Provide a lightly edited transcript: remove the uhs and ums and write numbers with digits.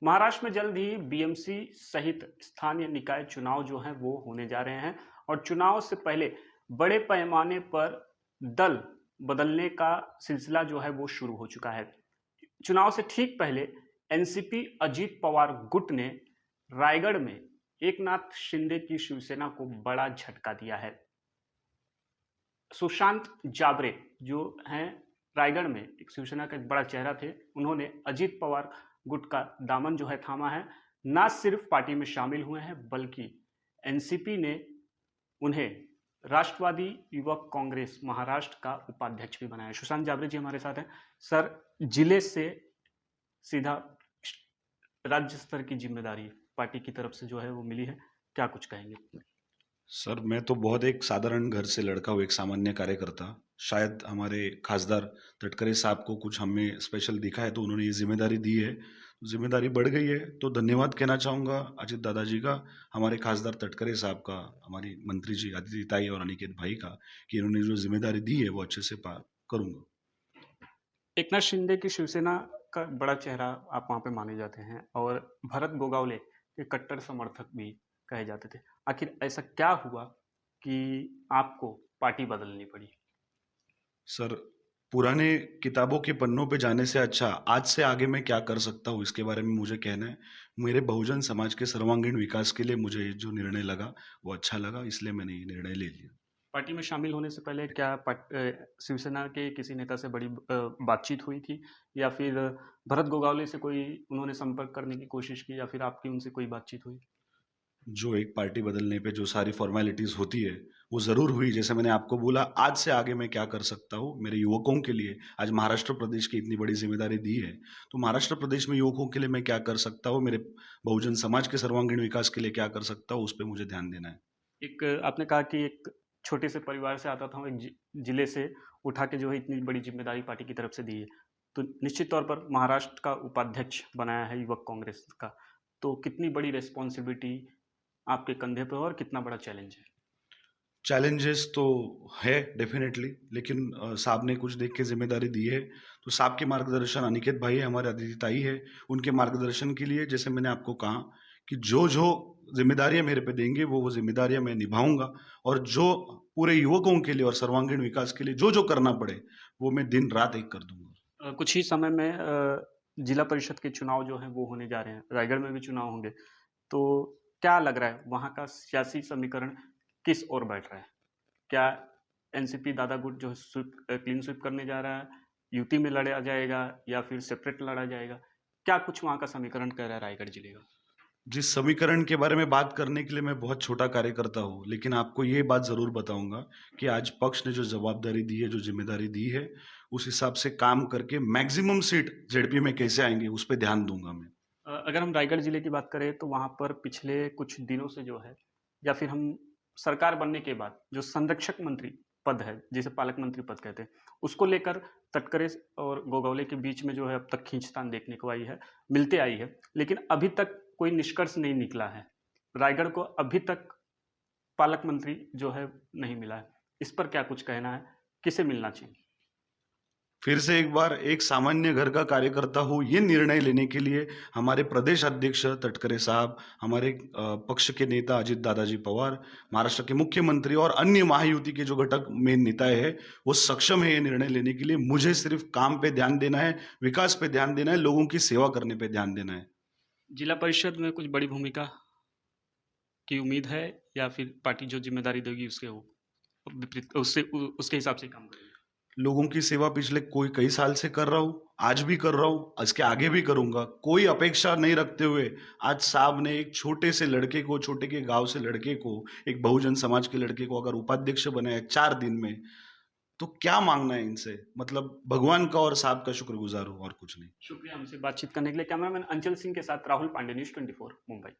महाराष्ट्र में जल्द ही बीएमसी सहित स्थानीय निकाय चुनाव जो हैं वो होने जा रहे हैं और चुनाव से पहले बड़े पैमाने पर दल बदलने का सिलसिला जो है वो शुरू हो चुका है। चुनाव से ठीक पहले एनसीपी अजीत पवार गुट ने रायगढ़ में एकनाथ शिंदे की शिवसेना को बड़ा झटका दिया है। सुशांत जाबरे जो हैं रायगढ़ में एक शिवसेना का एक बड़ा चेहरा थे, उन्होंने अजीत पवार गुट का दामन जो है थामा है। ना सिर्फ पार्टी में शामिल हुए हैं बल्कि एनसीपी ने उन्हें राष्ट्रवादी युवक कांग्रेस महाराष्ट्र का उपाध्यक्ष भी बनाया। सुशांत जाबरे जी हमारे साथ हैं। सर, जिले से सीधा राज्य स्तर की जिम्मेदारी पार्टी की तरफ से जो है वो मिली है, क्या कुछ कहेंगे? सर, मैं तो बहुत एक साधारण घर से लड़का हूँ, एक सामान्य कार्यकर्ता। शायद हमारे खासदार तटकरे साहब को कुछ हमें स्पेशल दिखा है तो उन्होंने ये जिम्मेदारी दी है, जिम्मेदारी बढ़ गई है। तो धन्यवाद कहना चाहूँगा अजित दादाजी का, हमारे खासदार तटकरे साहब का, हमारी मंत्री जी अदिति ताई और अनिकेत भाई का, कि इन्होंने जो जिम्मेदारी दी है वो अच्छे से पार करूँगा। एकनाथ शिंदे की शिवसेना का बड़ा चेहरा आप वहां पे माने जाते हैं और भरत गोगावले के कट्टर समर्थक भी कहे जाते थे। आखिर ऐसा क्या हुआ कि आपको पार्टी बदलनी पड़ी? सर, पुराने किताबों के पन्नों पे जाने से अच्छा आज से आगे मैं क्या कर सकता हूँ इसके बारे में मुझे कहना है। मेरे बहुजन समाज के सर्वांगीण विकास के लिए मुझे जो निर्णय लगा वो अच्छा लगा, इसलिए मैंने ये निर्णय ले लिया। पार्टी में शामिल होने से पहले क्या शिवसेना के किसी नेता से बड़ी बातचीत हुई थी या फिर भरत गोगावले से कोई उन्होंने संपर्क करने की कोशिश की या फिर आपकी उनसे कोई बातचीत हुई? जो एक पार्टी बदलने पे जो सारी फॉर्मेलिटीज होती है वो जरूर हुई। जैसे मैंने आपको बोला, आज से आगे मैं क्या कर सकता हूँ मेरे युवकों के लिए, आज महाराष्ट्र प्रदेश की इतनी बड़ी जिम्मेदारी दी है तो महाराष्ट्र प्रदेश में युवकों के लिए मैं क्या कर सकता हूँ, मेरे बहुजन समाज के सर्वांगीण विकास के लिए क्या कर सकता हूँ, उस पर मुझे ध्यान देना है। एक आपने कहा कि एक छोटे से परिवार से आता था, एक जिले से उठा के जो है इतनी बड़ी जिम्मेदारी पार्टी की तरफ से दी है, तो निश्चित तौर पर महाराष्ट्र का उपाध्यक्ष बनाया है युवक कांग्रेस का, तो कितनी बड़ी रिस्पॉन्सिबिलिटी आपके कंधे पे और कितना बड़ा चैलेंज है? चैलेंजेस तो है डेफिनेटली, लेकिन साहब ने कुछ देख के जिम्मेदारी दी है तो साहब के मार्गदर्शन, अनिकेत भाई है, हमारे अदिति ताई है, उनके मार्गदर्शन के लिए जैसे मैंने आपको कहा कि जो जो जिम्मेदारियां मेरे पे देंगे वो जिम्मेदारियां मैं निभाऊंगा, और जो पूरे युवकों के लिए और सर्वांगीण विकास के लिए जो जो करना पड़े वो मैं दिन रात एक कर दूंगा। कुछ ही समय में जिला परिषद के चुनाव जो हैं वो होने जा रहे हैं, रायगढ़ में भी चुनाव होंगे, तो क्या लग रहा है वहाँ का सियासी समीकरण किस ओर बैठ रहा है? क्या एनसीपी दादा गुट जो है क्लीन स्वीप करने जा रहा है, यूटी में लड़ा जाएगा या फिर सेपरेट लड़ा जाएगा? क्या कुछ वहाँ का समीकरण कह रहा है रायगढ़ जिले का? जिस समीकरण के बारे में बात करने के लिए मैं बहुत छोटा कार्यकर्ता हूँ, लेकिन आपको ये बात जरूर बताऊंगा कि आज पक्ष ने जो जवाबदारी दी है, जो जिम्मेदारी दी है, उस हिसाब से काम करके मैक्सिमम सीट जेडपी में कैसे आएंगे उस पर ध्यान दूंगा मैं। अगर हम रायगढ़ जिले की बात करें तो वहाँ पर पिछले कुछ दिनों से जो है या फिर हम सरकार बनने के बाद जो संरक्षक मंत्री पद है, जिसे पालक मंत्री पद कहते हैं, उसको लेकर तटकरे और गोगावले के बीच में जो है अब तक खींचतान देखने को आई है, मिलते आई है, लेकिन अभी तक कोई निष्कर्ष नहीं निकला है। रायगढ़ को अभी तक पालक मंत्री जो है नहीं मिला है। इस पर क्या कुछ कहना है? किसे मिलना चाहिए? फिर से एक बार, एक सामान्य घर का कार्यकर्ता हूँ, ये निर्णय लेने के लिए हमारे प्रदेश अध्यक्ष तटकरे साहब, हमारे पक्ष के नेता अजित दादाजी पवार, महाराष्ट्र के मुख्यमंत्री और अन्य महायुति के जो घटक मेन नेताएं हैं वो सक्षम है ये निर्णय लेने के लिए। मुझे सिर्फ काम पे ध्यान देना है, विकास पे ध्यान देना है, लोगों की सेवा करने पे ध्यान देना है। जिला परिषद में कुछ बड़ी भूमिका की उम्मीद है या फिर पार्टी जो जिम्मेदारी देगी उसके उससे उसके हिसाब से काम करेंगे? लोगों की सेवा पिछले कई साल से कर रहा हूँ, आज भी कर रहा हूँ, इसके आगे भी करूंगा, कोई अपेक्षा नहीं रखते हुए। आज साहब ने एक छोटे से लड़के को, छोटे के गांव से लड़के को, एक बहुजन समाज के लड़के को अगर उपाध्यक्ष बनाया 4 दिन में, तो क्या मांगना है इनसे? मतलब भगवान का और साहब का शुक्रगुजार हूँ और कुछ नहीं। शुक्रिया हमसे बातचीत करने के लिए। कैमरामैन अंचल सिंह के साथ राहुल पांडे, न्यूज़ 24 मुंबई।